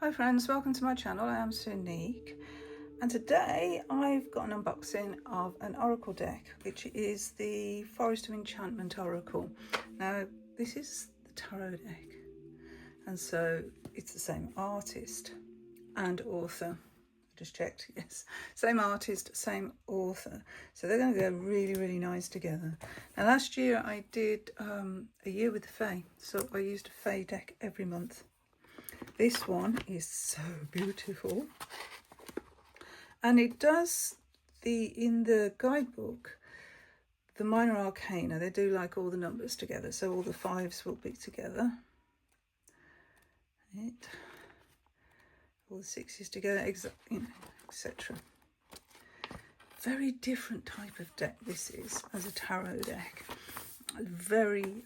Hi friends, welcome to my channel. I am Sunique, and today I've got an unboxing of an oracle deck, which is the Forest of Enchantment Oracle. Now this is the tarot deck, and so it's the same artist and author. I just checked, yes, same artist, same author, so they're going to go really nice together. Now last year I did a year with the Fae, so I used a Fae deck every month. This one is so beautiful, and it does in the guidebook, the minor arcana, they do like all the numbers together, so all the fives will be together, all the sixes together, etc. Very different type of deck this is as a tarot deck, very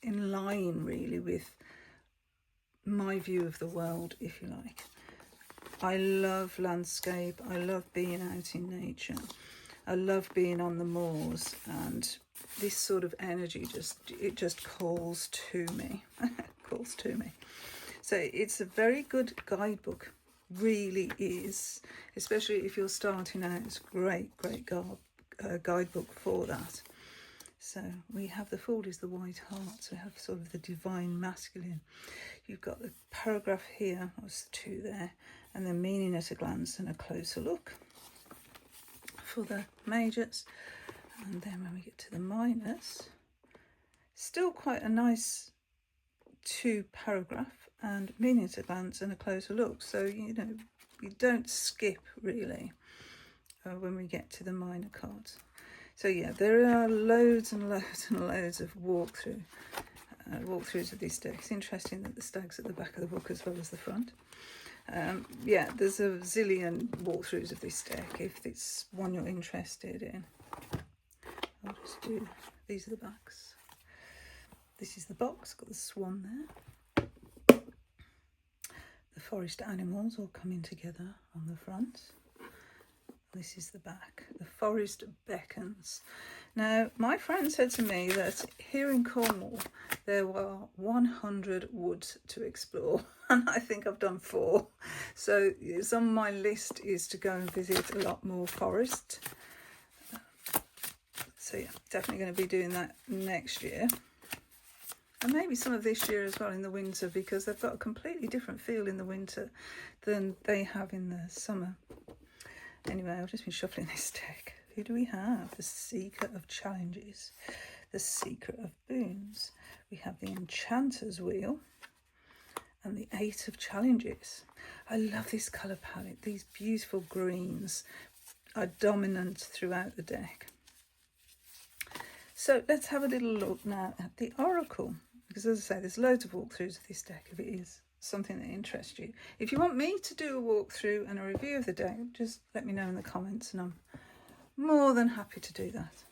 in line really with my view of the world, if you like. I love landscape, I love being out in nature, I love being on the moors, and this sort of energy just calls to me. Calls to me. So it's a very good guidebook, really is, especially if you're starting out. It's a great guidebook for that. So we have the Fool is the White Heart, so we have sort of the divine masculine. You've got the paragraph here, that's the two there, and then meaning at a glance and a closer look for the majors. And then when we get to the minors, still quite a nice two paragraph and meaning at a glance and a closer look. So, you know, you don't skip really when we get to the minor cards. So yeah, there are loads and loads of walkthroughs of this deck. It's interesting that the stag's at the back of the book as well as the front. Yeah, there's a zillion walkthroughs of this deck if it's one you're interested in. I'll just do, these are the backs. This is the box, got the swan there. The forest animals all coming together on the front. This is the back. The forest beckons. Now, my friend said to me that here in Cornwall there were 100 woods to explore, and I think I've done 4. So it's on my list is to go and visit a lot more forest. So yeah, definitely going to be doing that next year. And maybe some of this year as well in the winter, because they've got a completely different feel in the winter than they have in the summer. Anyway, I've just been shuffling this deck. Who do we have? The Seeker of Challenges, the Seeker of Boons. We have the Enchanter's Wheel and the 8 of Challenges. I love this colour palette. These beautiful greens are dominant throughout the deck. So let's have a little look now at the Oracle, because as I say, there's loads of walkthroughs of this deck if it is something that interests you. If you want me to do a walkthrough and a review of the deck, just let me know in the comments and I'm more than happy to do that.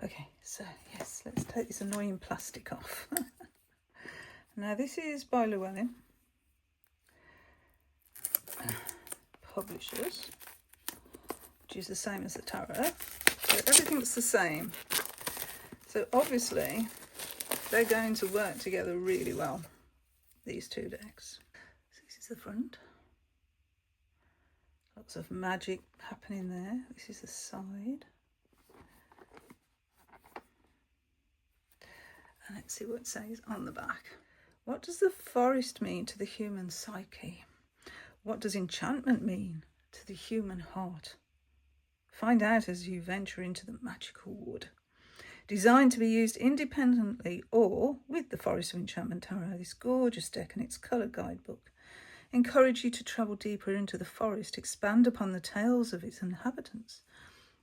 Okay, so yes, let's take this annoying plastic off. Now this is by Llewellyn Publishers, which is the same as the tarot, so everything's the same. So obviously they're going to work together really well, these two decks. So this is the front. Lots of magic happening there. This is the side. And let's see what it says on the back. What does the forest mean to the human psyche? What does enchantment mean to the human heart? Find out as you venture into the magical wood. Designed to be used independently or with the Forest of Enchantment Tarot, this gorgeous deck and its colour guidebook encourage you to travel deeper into the forest, expand upon the tales of its inhabitants,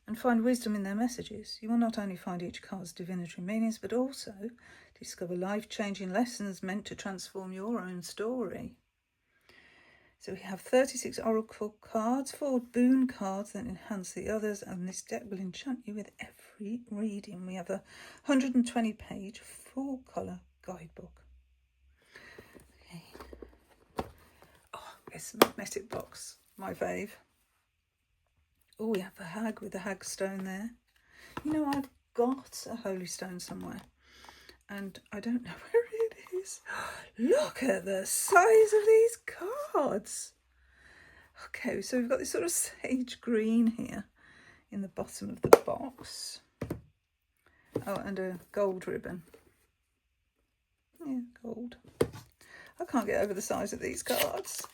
and find wisdom in their messages. You will not only find each card's divinatory meanings, but also discover life-changing lessons meant to transform your own story. So we have 36 oracle cards, 4 boon cards that enhance the others, and this deck will enchant you with every reading. We have a 120-page full-colour guidebook. Okay. Oh, it's a magnetic box, my fave. Oh, we have a hag with a hag stone there. You know, I've got a holy stone somewhere, and I don't know where it guys. Look at the size of these cards. Okay, so we've got this sort of sage green here in the bottom of the box. Oh, and a gold ribbon. Yeah, gold. I can't get over the size of these cards.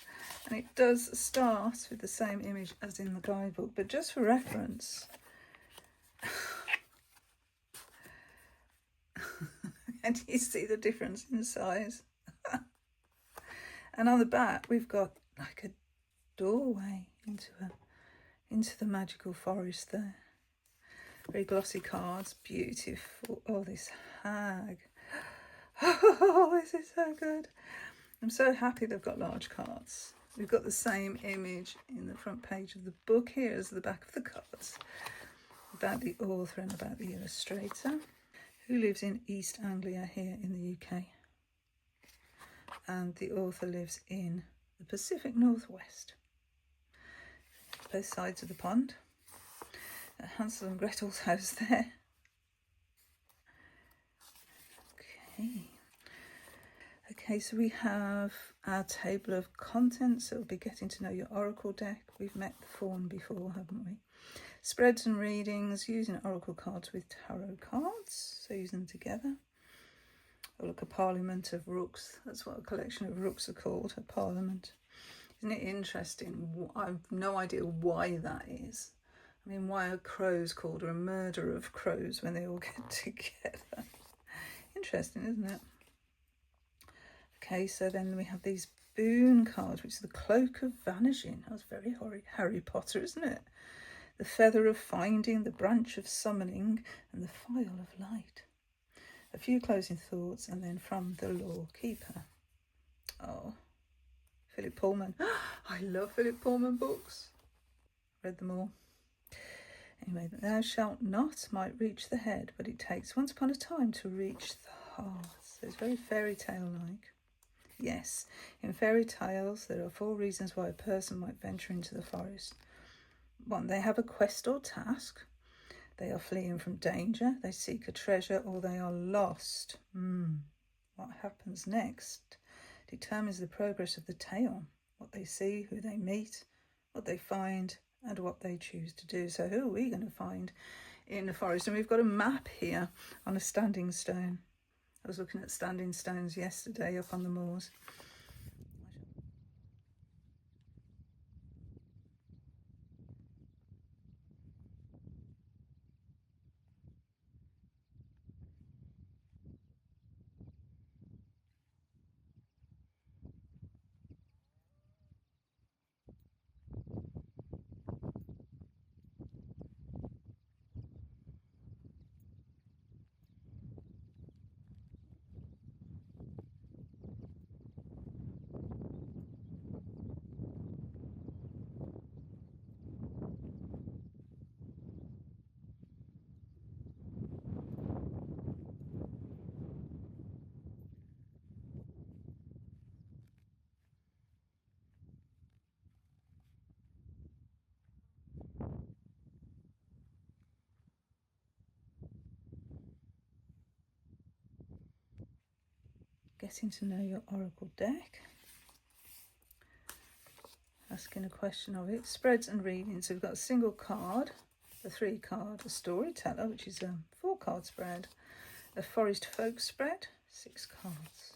And it does start with the same image as in the guidebook, but just for reference. And you see the difference in size. And on the back, we've got like a doorway into the magical forest there. Very glossy cards, beautiful. Oh, this hag. Oh, this is so good. I'm so happy they've got large cards. We've got the same image in the front page of the book here as the back of the cards, about the author and about the illustrator, who lives in East Anglia here in the UK. And the author lives in the Pacific Northwest, both sides of the pond. Hansel and Gretel's house there. Okay, so we have our table of contents. So we'll be getting to know your Oracle deck. We've met the fawn before, haven't we? Spreads and readings, using Oracle cards with tarot cards. So use them together. Oh, look, a parliament of rooks. That's what a collection of rooks are called, a parliament. Isn't it interesting? I've no idea why that is. I mean, why are crows called a murder of crows when they all get together? Interesting, isn't it? Okay, so then we have these boon cards, which is the Cloak of Vanishing. That was very Harry Potter, isn't it? The Feather of Finding, the Branch of Summoning, and the File of Light. A few closing thoughts, and then from the Law Keeper. Oh, Philip Pullman. I love Philip Pullman books. Read them all. Anyway, thou shalt not might reach the head, but it takes once upon a time to reach the heart. So it's very fairy tale-like. Yes, in fairy tales, there are 4 reasons why a person might venture into the forest. 1, they have a quest or task. They are fleeing from danger. They seek a treasure, or they are lost. What happens next determines the progress of the tale. What they see, who they meet, what they find, and what they choose to do. So who are we going to find in the forest? And we've got a map here on a standing stone. I was looking at standing stones yesterday up on the moors. Getting to know your Oracle deck. Asking a question of it. Spreads and readings. So we've got a single card, a 3-card, a storyteller, which is a 4-card spread, a forest folk spread, 6 cards.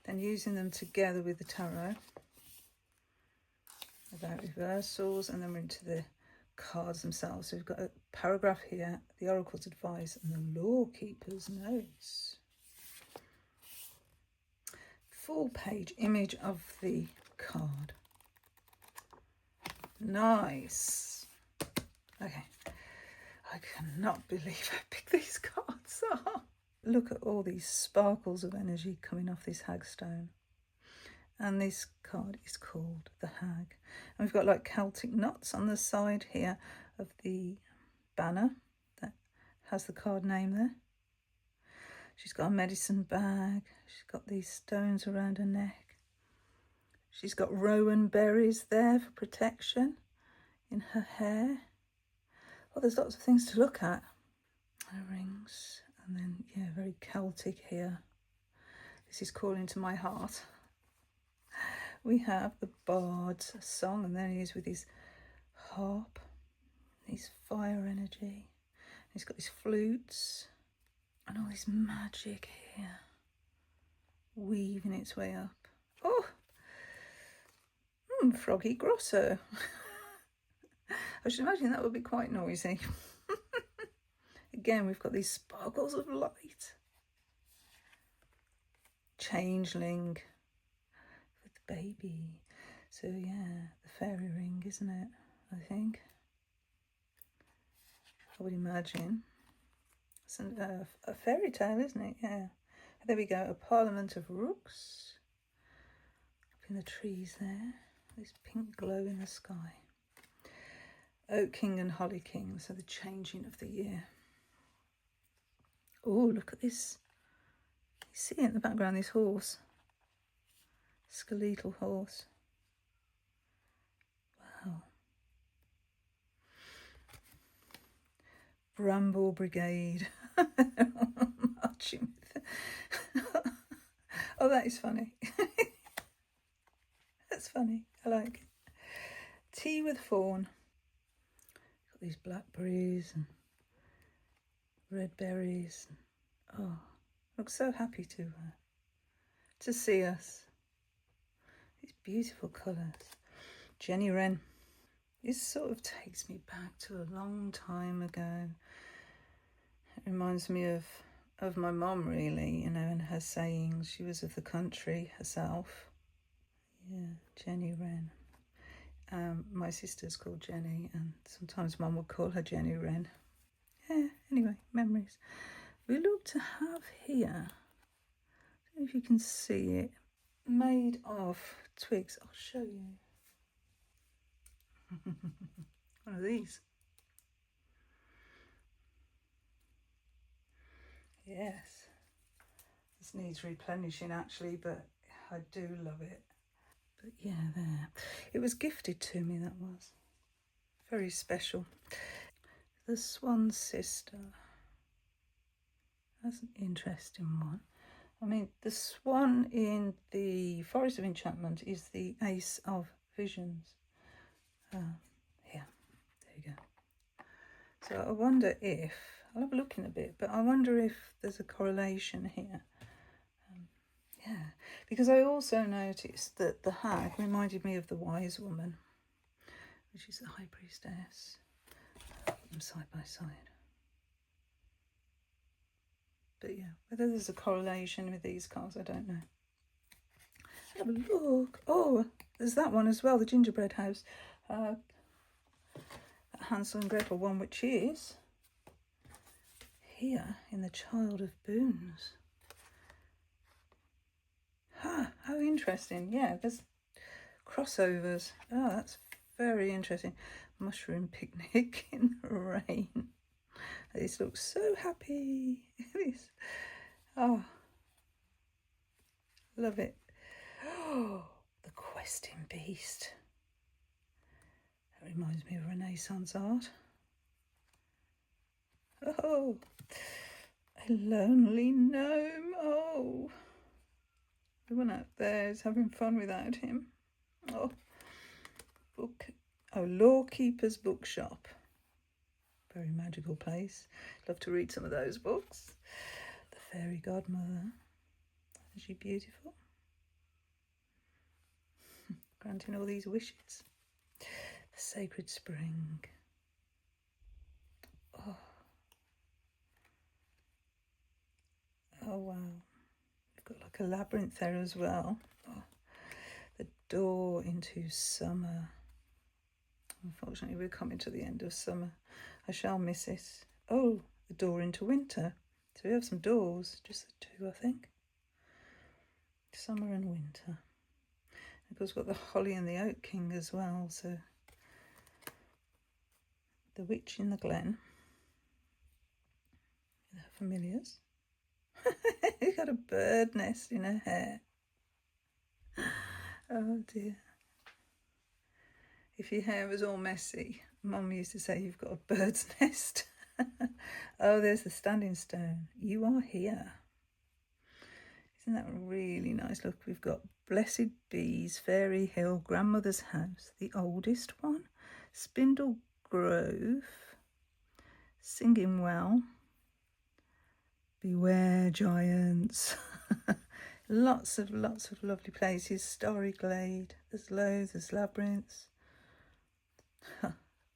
Then using them together with the tarot, about reversals, and then we're into the cards themselves. So we've got a paragraph here, the Oracle's advice, and the Law Keeper's notes. Full page image of the card. Nice. Okay. I cannot believe how big these cards are. Look at all these sparkles of energy coming off this hagstone. And this card is called the Hag. And we've got like Celtic knots on the side here of the banner that has the card name there. She's got a medicine bag. She's got these stones around her neck. She's got rowan berries there for protection in her hair. Well, there's lots of things to look at. Her rings, and then, yeah, very Celtic here. This is calling to my heart. We have the bard's song, and there he is with his harp, his fire energy. He's got his flutes and all this magic here, weaving its way up. Oh, Froggy Grosso. I should imagine that would be quite noisy. Again, we've got these sparkles of light. Changeling with the baby. So yeah, the fairy ring, isn't it? I think. I would imagine. It's a fairy tale, isn't it? Yeah. There we go. A parliament of rooks. Up in the trees there. This pink glow in the sky. Oak King and Holly King. So the changing of the year. Oh, look at this. You see it in the background, this horse. Skeletal horse. Wow. Bramble Brigade. Marching with oh, that is funny. That's funny. I like it. Tea with fawn. Got these blackberries and red berries. Oh, looks so happy to see us. These beautiful colours. Jenny Wren. This sort of takes me back to a long time ago. It reminds me of my mum, really, you know, and her sayings. She was of the country herself. Yeah, Jenny Wren. My sister's called Jenny, and sometimes Mum would call her Jenny Wren. Yeah, anyway, memories. We look to have here, I don't know if you can see it, made of twigs. I'll show you. One of these. Yes. This needs replenishing actually, but I do love it. But yeah, there. It was gifted to me, that was. Very special. The Swan Sister. That's an interesting one. I mean, the swan in the Forest of Enchantment is the Ace of Visions. Here, there you go. So I wonder if, I'll have a look in a bit, but I wonder if there's a correlation here. Yeah, because I also noticed that the hag reminded me of the wise woman, which is the high priestess. Put them side by side. But yeah, whether there's a correlation with these cards, I don't know. Have a look. Oh, there's that one as well, the gingerbread house. Hansel and Gretel one, which is here in the Child of Boons. How interesting. Yeah, there's crossovers. Oh, that's very interesting. Mushroom picnic in the rain. This looks so happy. Oh, love it. Oh, the questing beast. That reminds me of Renaissance art. Oh, a lonely gnome. Oh, the one out there is having fun without him. Oh, Lawkeeper's Bookshop. Very magical place. Love to read some of those books. The Fairy Godmother. Isn't she beautiful? Granting all these wishes. The Sacred Spring. Oh. Oh wow. We've got like a labyrinth there as well. Oh. The door into summer. Unfortunately, we're coming to the end of summer. I shall miss it. Oh, the door into winter. So we have some doors, just the two, I think. Summer and winter. Of course, we've got the Holly and the Oak King as well. So the Witch in the Glen. The familiars. She's got a bird nest in her hair. Oh dear. If your hair was all messy, Mum used to say you've got a bird's nest. Oh, there's the standing stone. You are here. Isn't that really nice? Look, we've got Blessed Bees, Fairy Hill, Grandmother's House, the oldest one, Spindle Grove, Singing Well, Beware Giants. lots of lovely places. Starry Glade, there's loads, there's labyrinths.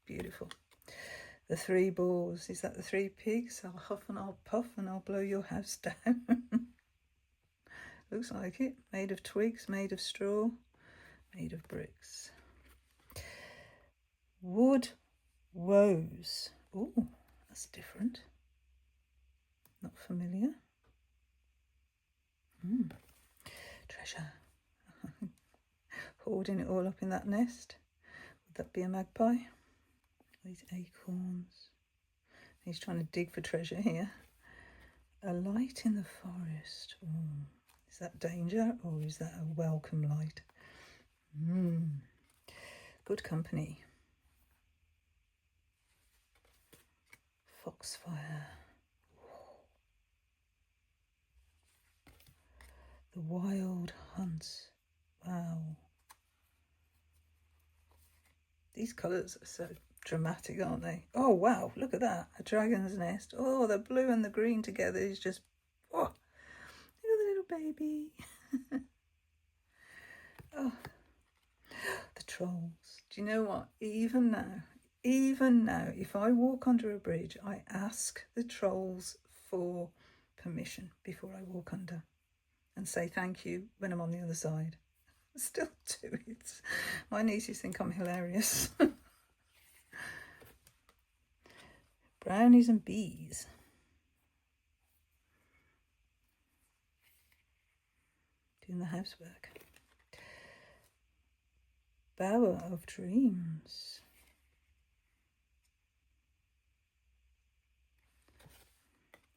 Beautiful. The Three Boars, is that the Three Pigs? I'll huff and I'll puff and I'll blow your house down. Looks like it. Made of twigs, made of straw, made of bricks. Wood Woes. Oh, that's different. Not familiar. Treasure. Hoarding it all up in that nest. Would that be a magpie? These acorns. He's trying to dig for treasure here. A light in the forest. Oh, is that danger or is that a welcome light? Good company. Foxfire. The Wild Hunts. Wow. These colours are so dramatic, aren't they? Oh, wow, look at that. A dragon's nest. Oh, the blue and the green together is just... Oh, look at the little baby. Oh, the trolls. Do you know what? Even now, if I walk under a bridge, I ask the trolls for permission before I walk under and say thank you when I'm on the other side. I still do it. My nieces think I'm hilarious. Brownies and bees. Doing the housework. Bower of Dreams.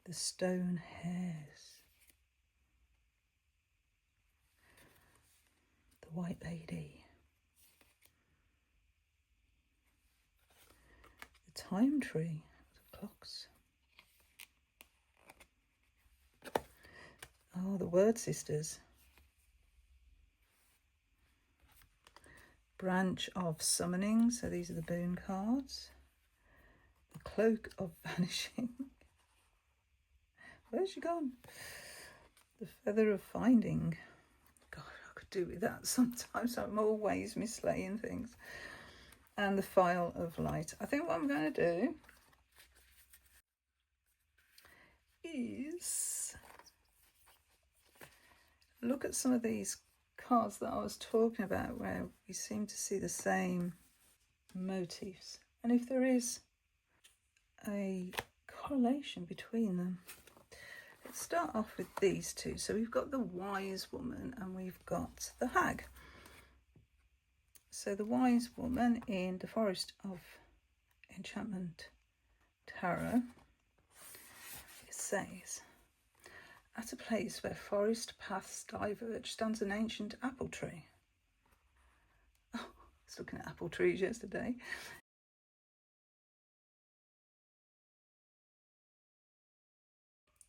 The Stone Hares. The White Lady. The Time Tree. The clocks. Oh, the Word Sisters. Branch of Summoning. So these are the boon cards. The Cloak of Vanishing. Where's she gone? The Feather of Finding. God, I could do with that sometimes. I'm always mislaying things. And the File of Light. I think what I'm going to do is look at some of these cards that I was talking about where we seem to see the same motifs. And if there is a correlation between them. Let's start off with these two. So we've got the Wise Woman and we've got the Hag. So the Wise Woman in the Forest of Enchantment Tarot, it says, at a place where forest paths diverge stands an ancient apple tree. Oh, I was looking at apple trees yesterday.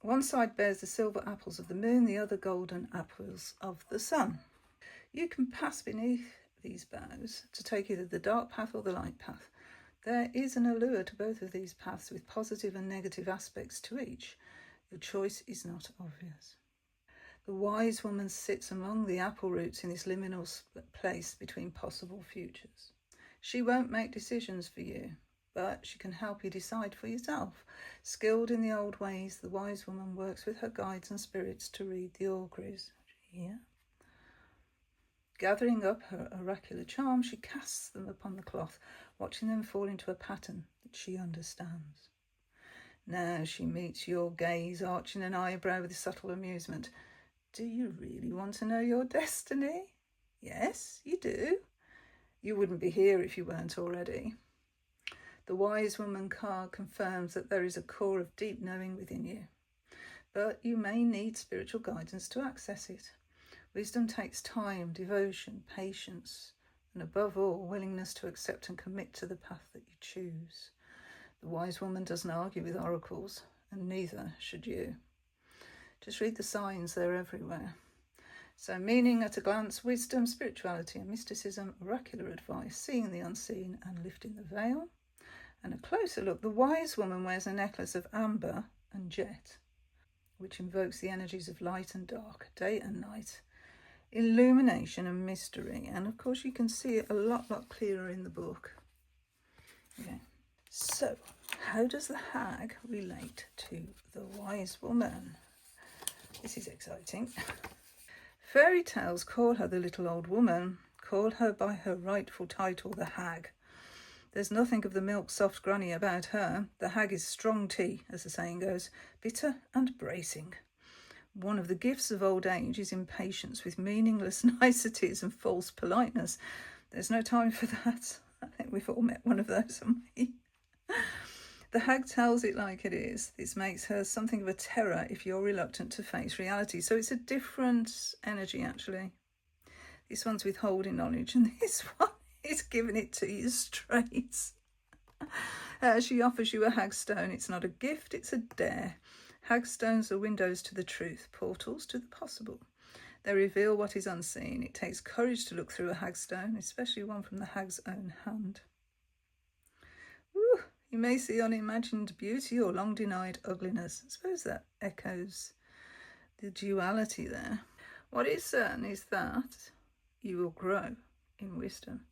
One side bears the silver apples of the moon, the other golden apples of the sun. You can pass beneath these boughs to take either the dark path or the light path. There is an allure to both of these paths with positive and negative aspects to each. Your choice is not obvious. The Wise Woman sits among the apple roots in this liminal place between possible futures. She won't make decisions for you, but she can help you decide for yourself. Skilled in the old ways, the Wise Woman works with her guides and spirits to read the auguries. Yeah. Gathering up her oracular charms, she casts them upon the cloth, watching them fall into a pattern that she understands. Now she meets your gaze, arching an eyebrow with subtle amusement. Do you really want to know your destiny? Yes, you do. You wouldn't be here if you weren't already. The Wise Woman card confirms that there is a core of deep knowing within you, but you may need spiritual guidance to access it. Wisdom takes time, devotion, patience, and above all, willingness to accept and commit to the path that you choose. The Wise Woman doesn't argue with oracles, and neither should you. Just read the signs, they're everywhere. So meaning at a glance, wisdom, spirituality and mysticism, oracular advice, seeing the unseen and lifting the veil. And a closer look, the wise woman wears a necklace of amber and jet, which invokes the energies of light and dark, day and night, illumination and mystery. And of course you can see it a lot clearer in the book. Okay. So how does the hag relate to the wise woman? This is exciting. Fairy tales call her the little old woman, call her by her rightful title, the hag. There's nothing of the milk-soft granny about her. The hag is strong tea, as the saying goes, bitter and bracing. One of the gifts of old age is impatience with meaningless niceties and false politeness. There's no time for that. I think we've all met one of those, haven't we? The hag tells it like it is. This makes her something of a terror if you're reluctant to face reality. So it's a different energy, actually. This one's withholding knowledge, and this one is giving it to you straight. She offers you a hagstone. It's not a gift, it's a dare. Hagstones are windows to the truth, portals to the possible. They reveal what is unseen. It takes courage to look through a hagstone, especially one from the hag's own hand. Woo! You may see unimagined beauty or long-denied ugliness. I suppose that echoes the duality there. What is certain is that you will grow in wisdom.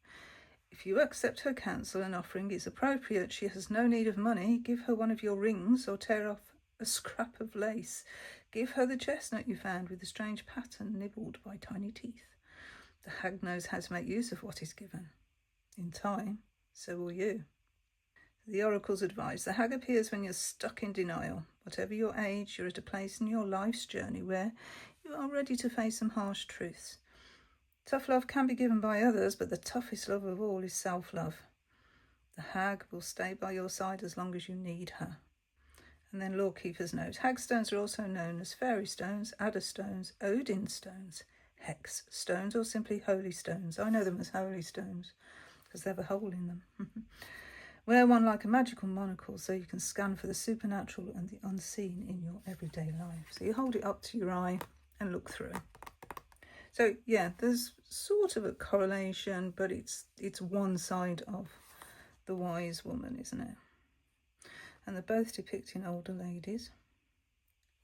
If you accept her counsel and offering is appropriate, she has no need of money. Give her one of your rings or tear off a scrap of lace. Give her the chestnut you found with the strange pattern nibbled by tiny teeth. The hag knows how to make use of what is given. In time, so will you. The oracle's advice. The hag appears when you're stuck in denial. Whatever your age, you're at a place in your life's journey where you are ready to face some harsh truths. Tough love can be given by others, but the toughest love of all is self-love. The hag will stay by your side as long as you need her. And then Lawkeeper's note. Hagstones are also known as fairy stones, adder stones, Odin stones, hex stones, or simply holy stones. I know them as holy stones because they have a hole in them. Wear one like a magical monocle so you can scan for the supernatural and the unseen in your everyday life. So you hold it up to your eye and look through. So yeah, there's sort of a correlation, but it's one side of the wise woman, isn't it? And they're both depicting older ladies.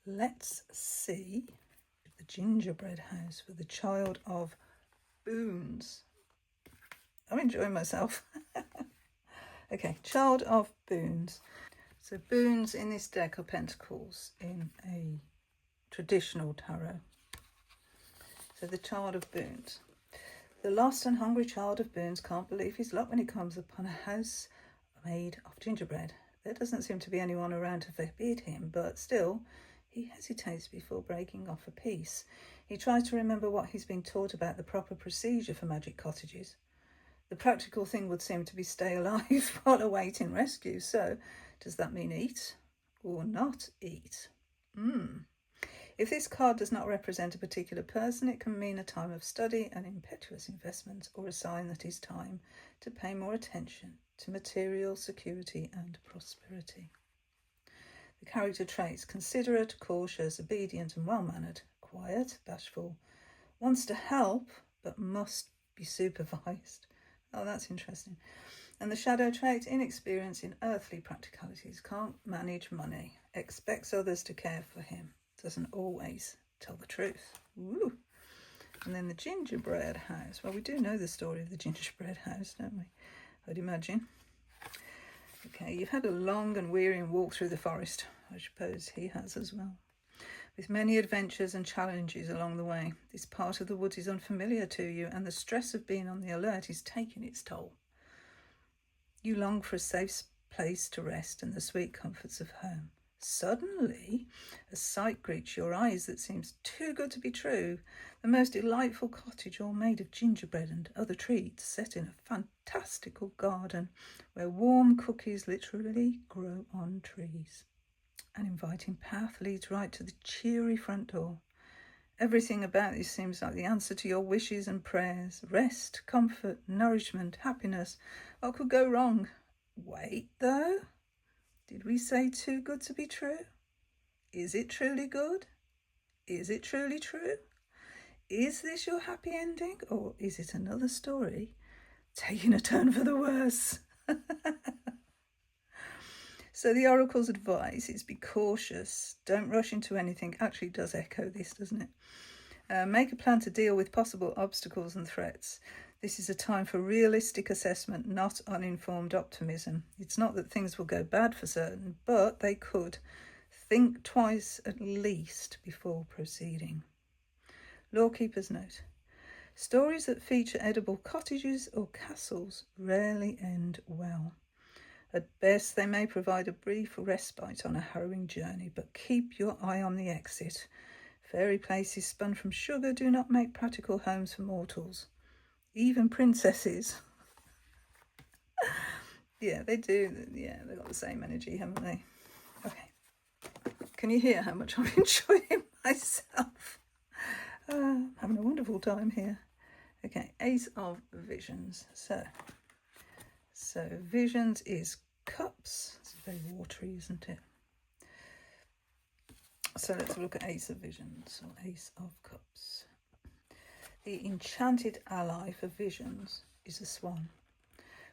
Let's see the gingerbread house for the child of boons. I'm enjoying myself. Okay, child of boons. So boons in this deck are pentacles in a traditional tarot. So the child of boons. The lost and hungry child of boons can't believe his luck when he comes upon a house made of gingerbread. There doesn't seem to be anyone around to forbid him, but still, he hesitates before breaking off a piece. He tries to remember what he's been taught about the proper procedure for magic cottages. The practical thing would seem to be stay alive while awaiting rescue. So, does that mean eat or not eat? If this card does not represent a particular person, it can mean a time of study, an impetuous investment, or a sign that it's time to pay more attention to material security and prosperity. The character traits: considerate, cautious, obedient and well-mannered, quiet, bashful, wants to help but must be supervised. Oh, that's interesting. And the shadow trait: inexperience in earthly practicalities, can't manage money, expects others to care for him, doesn't always tell the truth. Woo. And then the gingerbread house. Well, we do know the story of the gingerbread house, don't we? I'd imagine. Okay, you've had a long and wearying walk through the forest. I suppose he has as well. With many adventures and challenges along the way. This part of the woods is unfamiliar to you, and the stress of being on the alert is taking its toll. You long for a safe place to rest and the sweet comforts of home. Suddenly, a sight greets your eyes that seems too good to be true. The most delightful cottage, all made of gingerbread and other treats, set in a fantastical garden where warm cookies literally grow on trees. An inviting path leads right to the cheery front door. Everything about this seems like the answer to your wishes and prayers. Rest, comfort, nourishment, happiness. What could go wrong? Wait, though. Did we say too good to be true? Is it truly good? Is it truly true? Is this your happy ending, or is it another story taking a turn for the worse? So the oracle's advice is be cautious. Don't rush into anything. Actually does echo this, doesn't it? Make a plan to deal with possible obstacles and threats. This is a time for realistic assessment, not uninformed optimism. It's not that things will go bad for certain, but they could. Think twice at least before proceeding. Lawkeeper's note. Stories that feature edible cottages or castles rarely end well. At best, they may provide a brief respite on a harrowing journey, but keep your eye on the exit. Fairy places spun from sugar do not make practical homes for mortals. Even princesses. Yeah, they do. Yeah, they've got the same energy, haven't they? Okay. Can you hear how much I'm enjoying myself? Having a wonderful time here. Okay, Ace of Visions. So Visions is cups. It's very watery, isn't it? So let's look at Ace of Visions, or Ace of Cups. The enchanted ally for visions is a swan.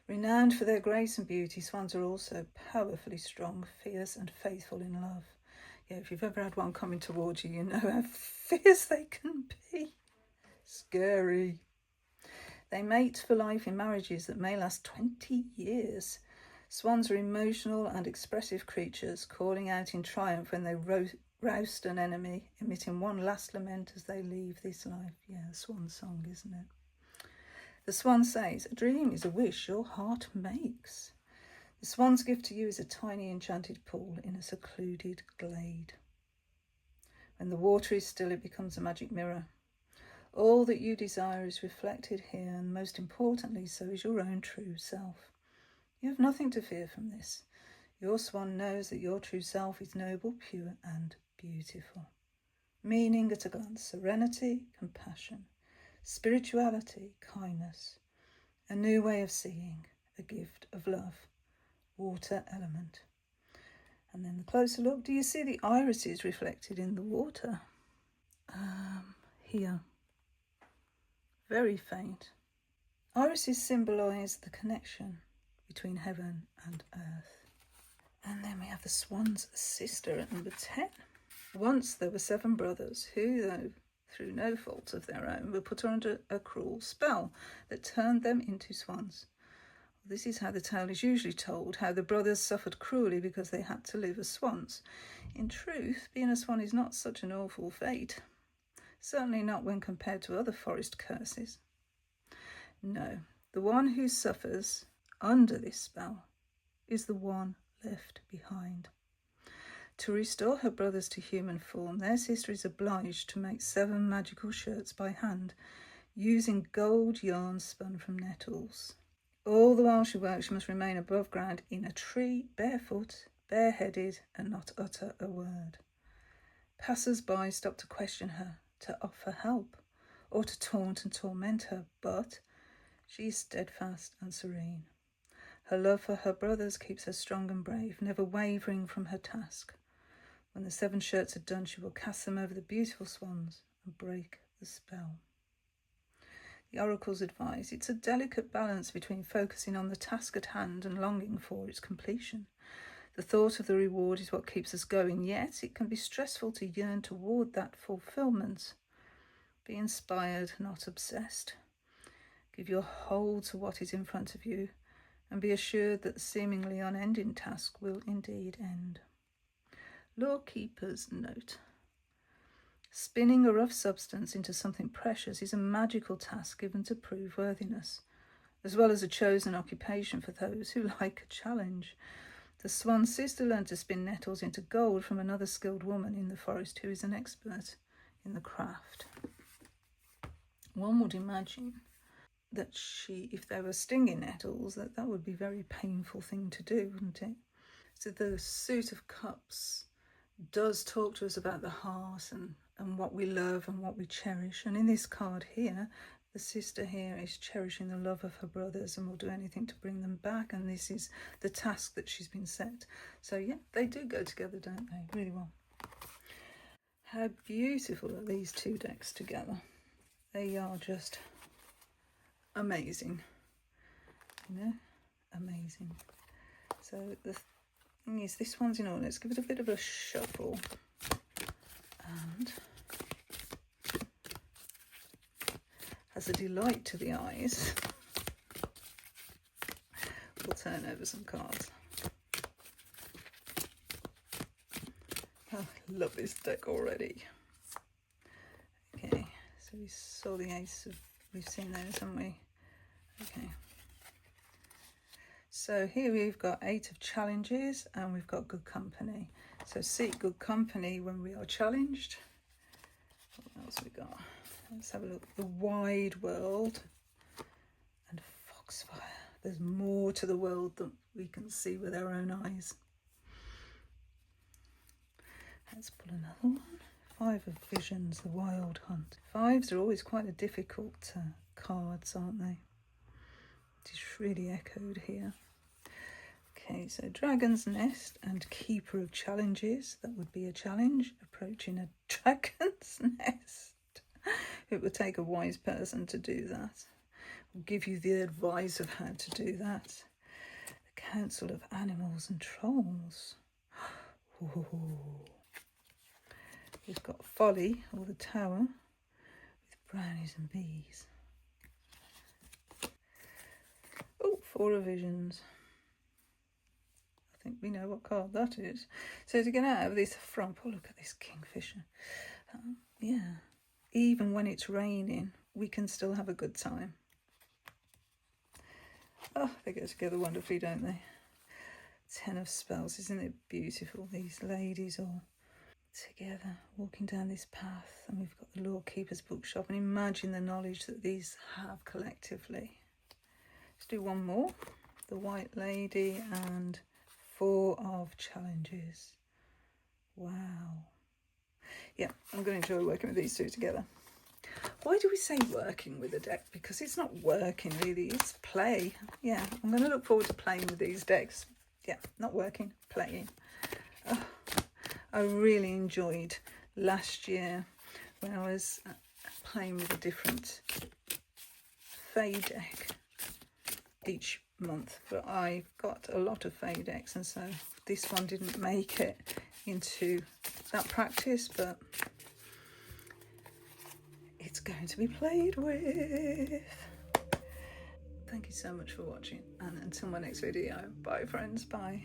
Renowned for their grace and beauty, swans are also powerfully strong, fierce and faithful in love. Yeah, if you've ever had one coming towards you, you know how fierce they can be. Scary. They mate for life in marriages that may last 20 years. Swans are emotional and expressive creatures, calling out in triumph when they roust an enemy, emitting one last lament as they leave this life. Yeah, a swan song, isn't it? The swan says, a dream is a wish your heart makes. The swan's gift to you is a tiny enchanted pool in a secluded glade. When the water is still, it becomes a magic mirror. All that you desire is reflected here, and most importantly, so is your own true self. You have nothing to fear from this. Your swan knows that your true self is noble, pure, and beautiful. Meaning at a glance: serenity, compassion, spirituality, kindness, a new way of seeing, a gift of love, water element. And then the closer look, do you see the irises reflected in the water? Here. Very faint. Irises symbolise the connection between heaven and earth. And then we have the swan's sister at number 10. Once there were 7 brothers who, though through no fault of their own, were put under a cruel spell that turned them into swans. This is how the tale is usually told, how the brothers suffered cruelly because they had to live as swans. In truth, being a swan is not such an awful fate. Certainly not when compared to other forest curses. No, the one who suffers under this spell is the one left behind. To restore her brothers to human form, their sister is obliged to make 7 magical shirts by hand, using gold yarn spun from nettles. All the while she works, she must remain above ground in a tree, barefoot, bareheaded, and not utter a word. Passers-by stop to question her, to offer help, or to taunt and torment her, but she is steadfast and serene. Her love for her brothers keeps her strong and brave, never wavering from her task. When the 7 shirts are done, she will cast them over the beautiful swans and break the spell. The oracle's advice: it's a delicate balance between focusing on the task at hand and longing for its completion. The thought of the reward is what keeps us going, yet it can be stressful to yearn toward that fulfillment. Be inspired, not obsessed. Give your whole to what is in front of you, and be assured that the seemingly unending task will indeed end. Lawkeeper's note. Spinning a rough substance into something precious is a magical task given to prove worthiness, as well as a chosen occupation for those who like a challenge. The swan's sister learned to spin nettles into gold from another skilled woman in the forest who is an expert in the craft. One would imagine that if they were stinging nettles, that would be a very painful thing to do, wouldn't it? So the Suit of Cups does talk to us about the heart and what we love and what we cherish. And in this card here, the sister here is cherishing the love of her brothers and will do anything to bring them back. And this is the task that she's been set. So yeah, they do go together, don't they? Really well. How beautiful are these two decks together? They are just amazing, you know, amazing. So the thing is, this one's in order. Let's give it a bit of a shuffle, and as a delight to the eyes, we'll turn over some cards. Oh, I love this deck already. Okay, so we saw the ace of, we've seen those, haven't we? Okay. So here we've got 8 of challenges and we've got good company. So seek good company when we are challenged. What else we got? Let's have a look. The wide world and foxfire. There's more to the world than we can see with our own eyes. Let's pull another one. 5 of visions, the wild hunt. 5s are always quite a difficult cards, aren't they? It's really echoed here. Okay, so dragon's nest and keeper of challenges. That would be a challenge, approaching a dragon's nest. It would take a wise person to do that. We'll give you the advice of how to do that. The council of animals and trolls. Ooh. We've got folly, or the tower, with brownies and bees. Oh, 4 of visions. I think we know what card that is. So to get out of this front, oh, look at this kingfisher. Yeah, even when it's raining, we can still have a good time. Oh, they go together wonderfully, don't they? 10 of spells, isn't it beautiful? These ladies all together walking down this path, and we've got the Lord Keeper's bookshop, and imagine the knowledge that these have collectively. Let's do one more. The white lady and 4 of challenges. Wow. Yeah, I'm going to enjoy working with these two together. Why do we say working with a deck? Because it's not working really, it's play. Yeah, I'm going to look forward to playing with these decks. Yeah, not working, playing. Oh, I really enjoyed last year when I was playing with a different Fae deck each month, but I got a lot of Fae decks, and so this one didn't make it into that practice, but it's going to be played with. Thank you so much for watching, and until my next video, bye friends, bye.